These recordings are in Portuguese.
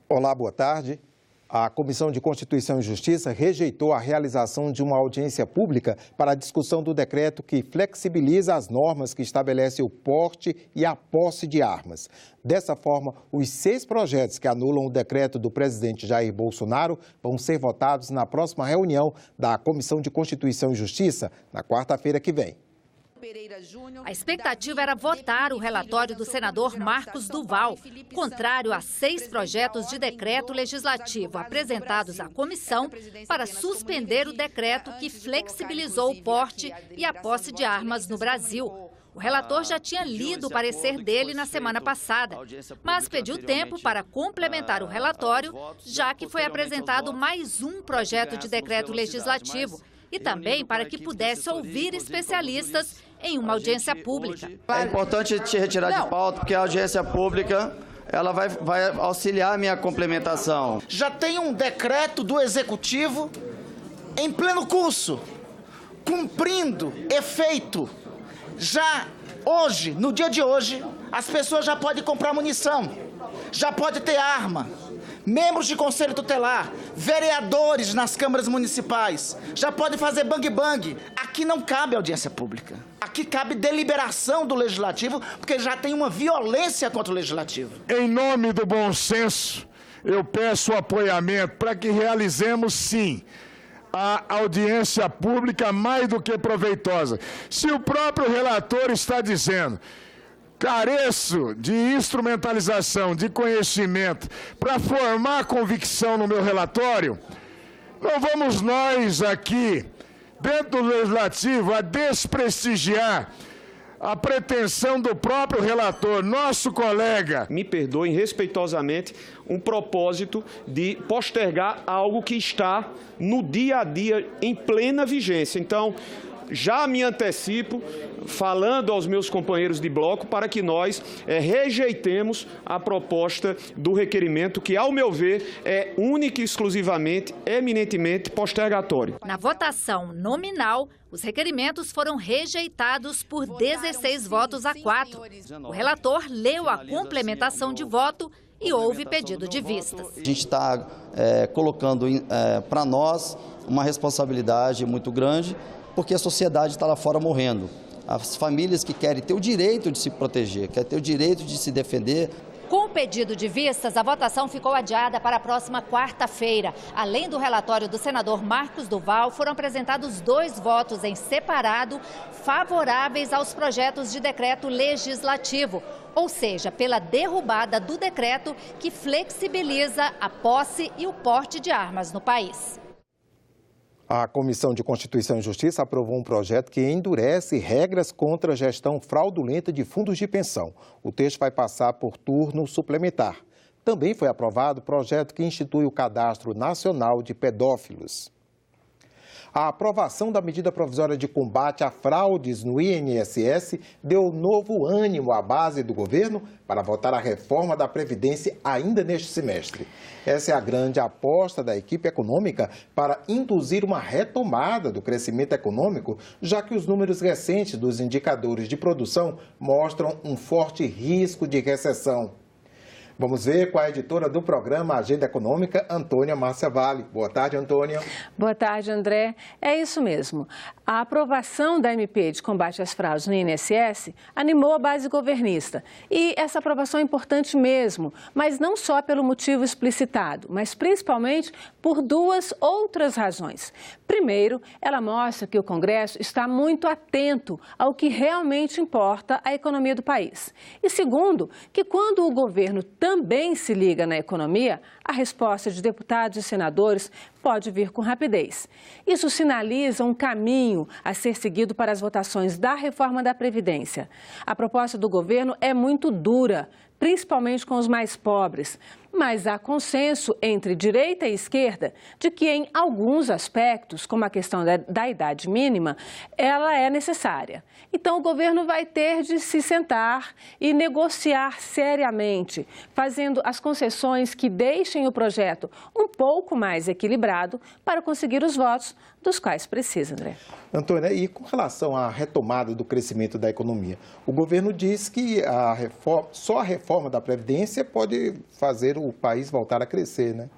Olá, boa tarde. A Comissão de Constituição e Justiça rejeitou a realização de uma audiência pública para a discussão do decreto que flexibiliza as normas que estabelecem o porte e a posse de armas. Dessa forma, os 6 projetos que anulam o decreto do presidente Jair Bolsonaro vão ser votados na próxima reunião da Comissão de Constituição e Justiça, na quarta-feira que vem. A expectativa era votar o relatório do senador Marcos Duval, contrário a 6 projetos de decreto legislativo apresentados à comissão para suspender o decreto que flexibilizou o porte e a posse de armas no Brasil. O relator já tinha lido o parecer dele na semana passada, mas pediu tempo para complementar o relatório, já que foi apresentado mais um projeto de decreto legislativo e também para que pudesse ouvir especialistas em uma audiência pública. É importante te retirar de pauta, porque a audiência pública ela vai auxiliar a minha complementação. Já tem um decreto do Executivo em pleno curso, cumprindo efeito. Já hoje, no dia de hoje, as pessoas já podem comprar munição, já pode ter arma. Membros de conselho tutelar, vereadores nas câmaras municipais, já podem fazer bang-bang. Aqui não cabe audiência pública. Aqui cabe deliberação do Legislativo, porque já tem uma violência contra o Legislativo. Em nome do bom senso, eu peço apoiamento para que realizemos, sim, a audiência pública mais do que proveitosa. Se o próprio relator está dizendo: careço de instrumentalização, de conhecimento para formar convicção no meu relatório, não vamos nós aqui, dentro do Legislativo, a desprestigiar a pretensão do próprio relator, nosso colega. Me perdoem respeitosamente um propósito de postergar algo que está no dia a dia em plena vigência. Então, já me antecipo, falando aos meus companheiros de bloco, para que nós rejeitemos a proposta do requerimento, que, ao meu ver, é única e exclusivamente, eminentemente postergatório. Na votação nominal, os requerimentos foram rejeitados por 16 votos a 4. O relator leu a complementação de voto e houve pedido de vistas. A gente está colocando para nós uma responsabilidade muito grande, porque a sociedade está lá fora morrendo. As famílias que querem ter o direito de se proteger, querem ter o direito de se defender. Com o pedido de vistas, a votação ficou adiada para a próxima quarta-feira. Além do relatório do senador Marcos Duval, foram apresentados 2 votos em separado favoráveis aos projetos de decreto legislativo, ou seja, pela derrubada do decreto que flexibiliza a posse e o porte de armas no país. A Comissão de Constituição e Justiça aprovou um projeto que endurece regras contra a gestão fraudulenta de fundos de pensão. O texto vai passar por turno suplementar. Também foi aprovado o projeto que institui o Cadastro Nacional de Pedófilos. A aprovação da medida provisória de combate a fraudes no INSS deu novo ânimo à base do governo para votar a reforma da Previdência ainda neste semestre. Essa é a grande aposta da equipe econômica para induzir uma retomada do crescimento econômico, já que os números recentes dos indicadores de produção mostram um forte risco de recessão. Vamos ver com a editora do programa Agenda Econômica, Antônia Márcia Vale. Boa tarde, Antônia. Boa tarde, André. É isso mesmo. A aprovação da MP de combate às fraudes no INSS animou a base governista. E essa aprovação é importante mesmo, mas não só pelo motivo explicitado, mas principalmente por 2 outras razões. Primeiro, ela mostra que o Congresso está muito atento ao que realmente importa à economia do país. E segundo, que quando o governo também se liga na economia, a resposta de deputados e senadores pode vir com rapidez. Isso sinaliza um caminho a ser seguido para as votações da reforma da Previdência. A proposta do governo é muito dura, principalmente com os mais pobres. Mas há consenso entre direita e esquerda de que, em alguns aspectos, como a questão da idade mínima, ela é necessária. Então, o governo vai ter de se sentar e negociar seriamente, fazendo as concessões que deixem o projeto um pouco mais equilibrado para conseguir os votos dos quais precisa, André. Antônia, e com relação à retomada do crescimento da economia, o governo diz que só a reforma reforma da Previdência pode fazer o país voltar a crescer, né?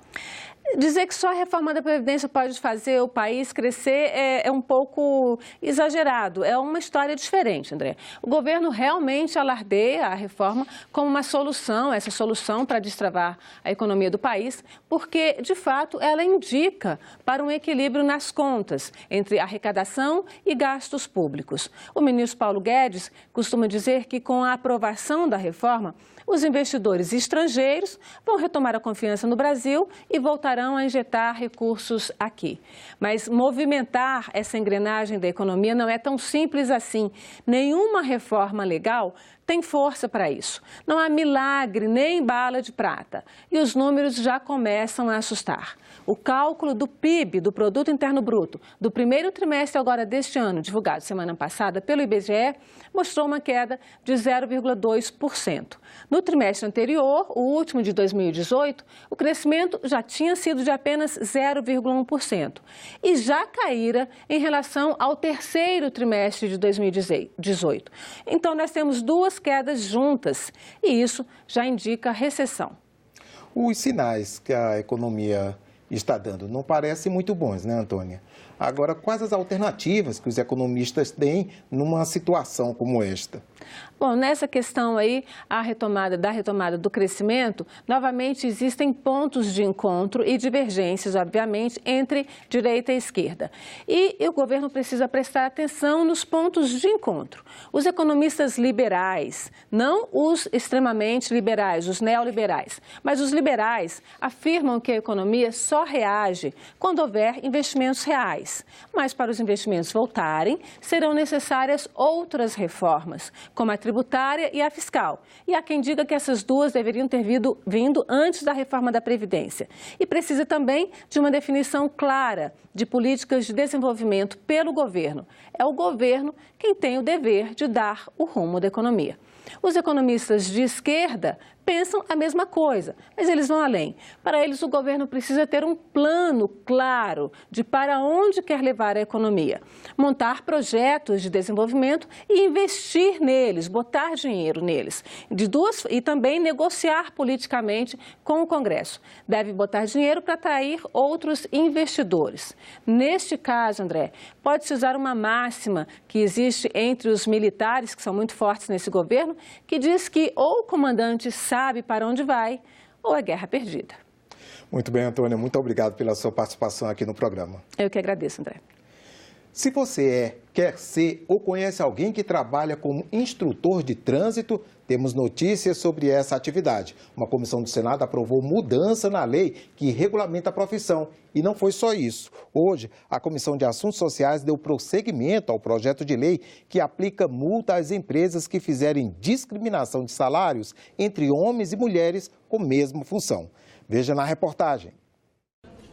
Dizer que só a reforma da Previdência pode fazer o país crescer é um pouco exagerado. É uma história diferente, André. O governo realmente alardeia a reforma como uma solução, essa solução para destravar a economia do país, porque, de fato, ela indica para um equilíbrio nas contas entre arrecadação e gastos públicos. O ministro Paulo Guedes costuma dizer que, com a aprovação da reforma, os investidores estrangeiros vão retomar a confiança no Brasil e voltarão a injetar recursos aqui. Mas movimentar essa engrenagem da economia não é tão simples assim. Nenhuma reforma legal tem força para isso. Não há milagre nem bala de prata. E os números já começam a assustar. O cálculo do PIB, do Produto Interno Bruto, do primeiro trimestre agora deste ano, divulgado semana passada pelo IBGE, mostrou uma queda de 0,2%. No trimestre anterior, o último de 2018, o crescimento já tinha sido de apenas 0,1% e já caíra em relação ao terceiro trimestre de 2018. Então, nós temos duas quedas juntas e isso já indica recessão. Os sinais que a economia está dando não parecem muito bons, né, Antônia? Agora, quais as alternativas que os economistas têm numa situação como esta? Bom, nessa questão aí, da retomada do crescimento, novamente existem pontos de encontro e divergências, obviamente, entre direita e esquerda. E o governo precisa prestar atenção nos pontos de encontro. Os economistas liberais, não os extremamente liberais, os neoliberais, mas os liberais afirmam que a economia só reage quando houver investimentos reais. Mas para os investimentos voltarem, serão necessárias outras reformas, como a tributária e a fiscal. E há quem diga que essas duas deveriam ter vindo antes da reforma da Previdência. E precisa também de uma definição clara de políticas de desenvolvimento pelo governo. É o governo quem tem o dever de dar o rumo da economia. Os economistas de esquerda pensam a mesma coisa, mas eles vão além. Para eles, o governo precisa ter um plano claro de para onde quer levar a economia, montar projetos de desenvolvimento e investir neles, botar dinheiro neles, e também negociar politicamente com o Congresso. Deve botar dinheiro para atrair outros investidores. Neste caso, André, pode-se usar uma máxima que existe entre os militares, que são muito fortes nesse governo, que diz que ou o comandante sabe para onde vai, ou é guerra perdida. Muito bem, Antônia. Muito obrigado pela sua participação aqui no programa. Eu que agradeço, André. Se você quer ser ou conhece alguém que trabalha como instrutor de trânsito, temos notícias sobre essa atividade. Uma comissão do Senado aprovou mudança na lei que regulamenta a profissão. E não foi só isso. Hoje, a Comissão de Assuntos Sociais deu prosseguimento ao projeto de lei que aplica multa às empresas que fizerem discriminação de salários entre homens e mulheres com a mesma função. Veja na reportagem.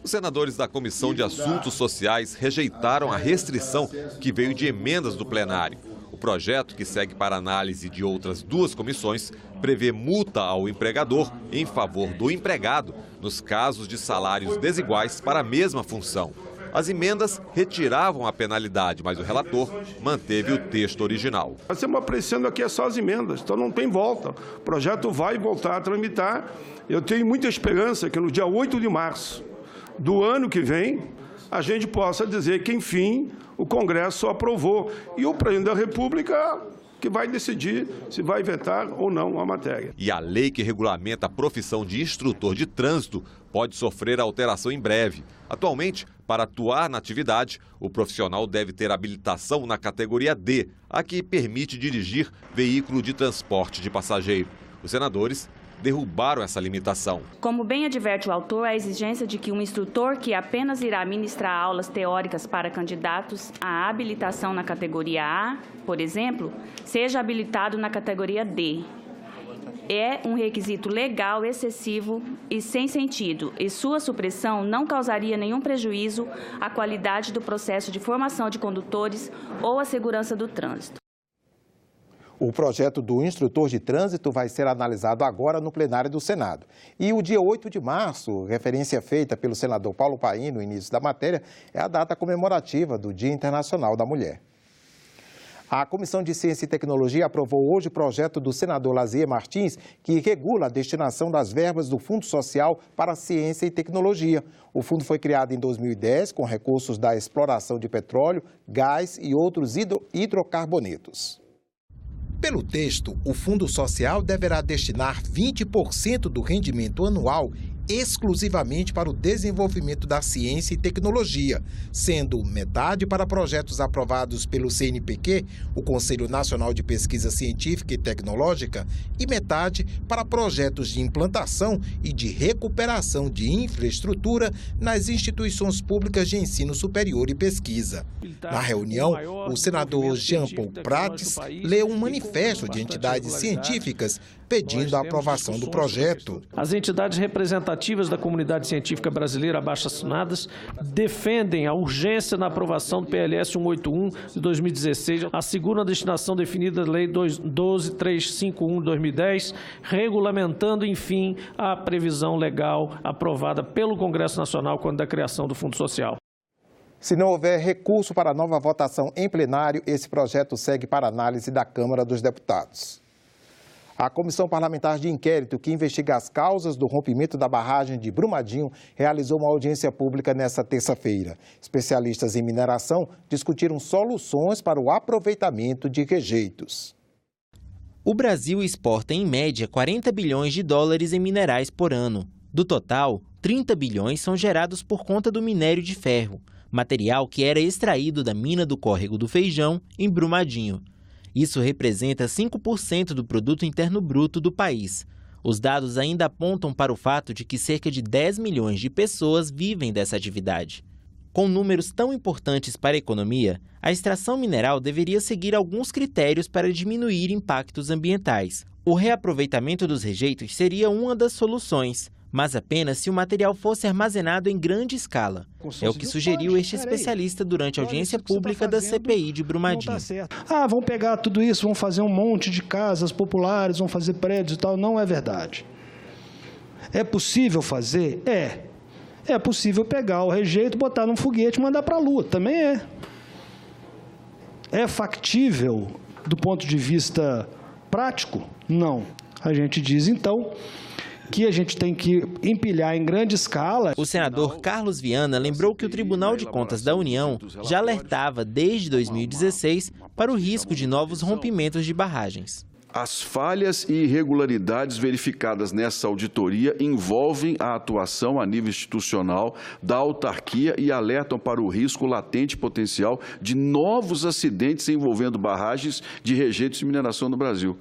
Os senadores da Comissão de Assuntos Sociais rejeitaram a restrição que veio de emendas do plenário. O projeto, que segue para análise de outras duas comissões, prevê multa ao empregador em favor do empregado nos casos de salários desiguais para a mesma função. As emendas retiravam a penalidade, mas o relator manteve o texto original. Nós estamos apreciando aqui só as emendas, então não tem volta. O projeto vai voltar a tramitar. Eu tenho muita esperança que no dia 8 de março do ano que vem, a gente possa dizer que, enfim, o Congresso aprovou. E o Presidente da República que vai decidir se vai vetar ou não a matéria. E a lei que regulamenta a profissão de instrutor de trânsito pode sofrer alteração em breve. Atualmente, para atuar na atividade, o profissional deve ter habilitação na categoria D, a que permite dirigir veículo de transporte de passageiro. Os senadores derrubaram essa limitação. Como bem adverte o autor, a exigência de que um instrutor que apenas irá ministrar aulas teóricas para candidatos à habilitação na categoria A, por exemplo, seja habilitado na categoria D. É um requisito legal excessivo e sem sentido, e sua supressão não causaria nenhum prejuízo à qualidade do processo de formação de condutores ou à segurança do trânsito. O projeto do instrutor de trânsito vai ser analisado agora no plenário do Senado. E o dia 8 de março, referência feita pelo senador Paulo Paim no início da matéria, é a data comemorativa do Dia Internacional da Mulher. A Comissão de Ciência e Tecnologia aprovou hoje o projeto do senador Lazier Martins, que regula a destinação das verbas do Fundo Social para a Ciência e Tecnologia. O fundo foi criado em 2010 com recursos da exploração de petróleo, gás e outros hidrocarbonetos. Pelo texto, o Fundo Social deverá destinar 20% do rendimento anual exclusivamente para o desenvolvimento da ciência e tecnologia, sendo metade para projetos aprovados pelo CNPq, o Conselho Nacional de Pesquisa Científica e Tecnológica, e metade para projetos de implantação e de recuperação de infraestrutura nas instituições públicas de ensino superior e pesquisa. Na reunião, o senador Jean Paul Prats leu um manifesto de entidades científicas pedindo a aprovação do projeto. As entidades representativas da comunidade científica brasileira abaixo-assinadas defendem a urgência na aprovação do PLS 181 de 2016, asseguram a destinação definida na Lei 12351 de 2010, regulamentando, enfim, a previsão legal aprovada pelo Congresso Nacional quando da criação do Fundo Social. Se não houver recurso para nova votação em plenário, esse projeto segue para análise da Câmara dos Deputados. A Comissão Parlamentar de Inquérito, que investiga as causas do rompimento da barragem de Brumadinho, realizou uma audiência pública nesta terça-feira. Especialistas em mineração discutiram soluções para o aproveitamento de rejeitos. O Brasil exporta, em média, 40 bilhões de dólares em minerais por ano. Do total, 30 bilhões são gerados por conta do minério de ferro, material que era extraído da mina do Córrego do Feijão, em Brumadinho. Isso representa 5% do produto interno bruto do país. Os dados ainda apontam para o fato de que cerca de 10 milhões de pessoas vivem dessa atividade. Com números tão importantes para a economia, a extração mineral deveria seguir alguns critérios para diminuir impactos ambientais. O reaproveitamento dos rejeitos seria uma das soluções, mas apenas se o material fosse armazenado em grande escala. É o que sugeriu este especialista durante a audiência pública da CPI de Brumadinho. Vão pegar tudo isso, vão fazer um monte de casas populares, vão fazer prédios e tal. Não é verdade. É possível fazer? É possível pegar o rejeito, botar num foguete e mandar para a Lua. Também é. É factível do ponto de vista prático? Não. A gente diz, então, que a gente tem que empilhar em grande escala. O senador Carlos Viana lembrou que o Tribunal de Contas da União já alertava desde 2016 para o risco de novos rompimentos de barragens. As falhas e irregularidades verificadas nessa auditoria envolvem a atuação a nível institucional da autarquia e alertam para o risco latente potencial de novos acidentes envolvendo barragens de rejeitos de mineração no Brasil.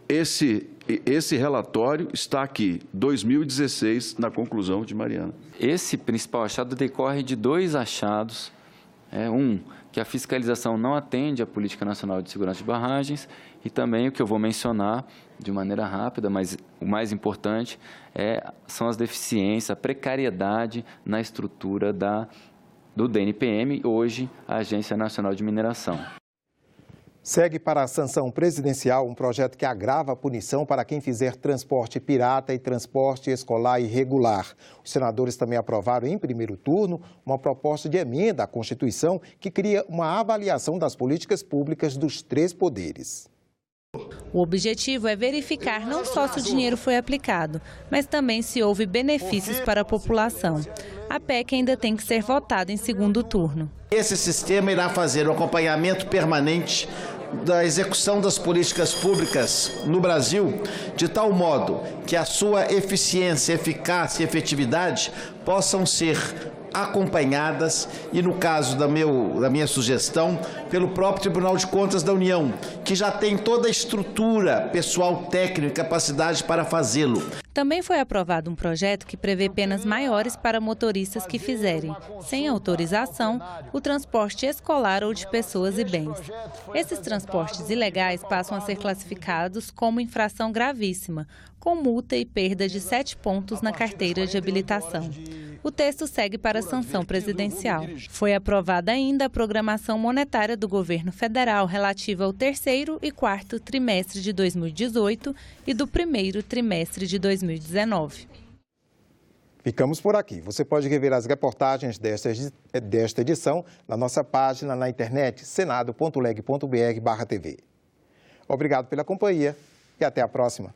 Esse relatório está aqui, 2016, na conclusão de Mariana. Esse principal achado decorre de dois achados. Que a fiscalização não atende à Política Nacional de Segurança de Barragens e também o que eu vou mencionar de maneira rápida, mas o mais importante são as deficiências, a precariedade na estrutura do DNPM, hoje a Agência Nacional de Mineração. Segue para a sanção presidencial um projeto que agrava a punição para quem fizer transporte pirata e transporte escolar irregular. Os senadores também aprovaram em primeiro turno uma proposta de emenda à Constituição que cria uma avaliação das políticas públicas dos três poderes. O objetivo é verificar não só se o dinheiro foi aplicado, mas também se houve benefícios para a população. A PEC ainda tem que ser votada em segundo turno. Esse sistema irá fazer um acompanhamento permanente da execução das políticas públicas no Brasil, de tal modo que a sua eficiência, eficácia e efetividade possam ser acompanhadas e, no caso da minha sugestão, pelo próprio Tribunal de Contas da União, que já tem toda a estrutura, pessoal técnico e capacidade para fazê-lo. Também foi aprovado um projeto que prevê penas maiores para motoristas que fizerem, sem autorização, o transporte escolar ou de pessoas e bens. Esses transportes ilegais passam a ser classificados como infração gravíssima, com multa e perda de 7 pontos na carteira de habilitação. O texto segue para a sanção presidencial. Foi aprovada ainda a programação monetária do governo federal relativa ao terceiro e quarto trimestre de 2018 e do primeiro trimestre de 2019. Ficamos por aqui. Você pode rever as reportagens desta edição na nossa página na internet senado.leg.br/tv. Obrigado pela companhia e até a próxima.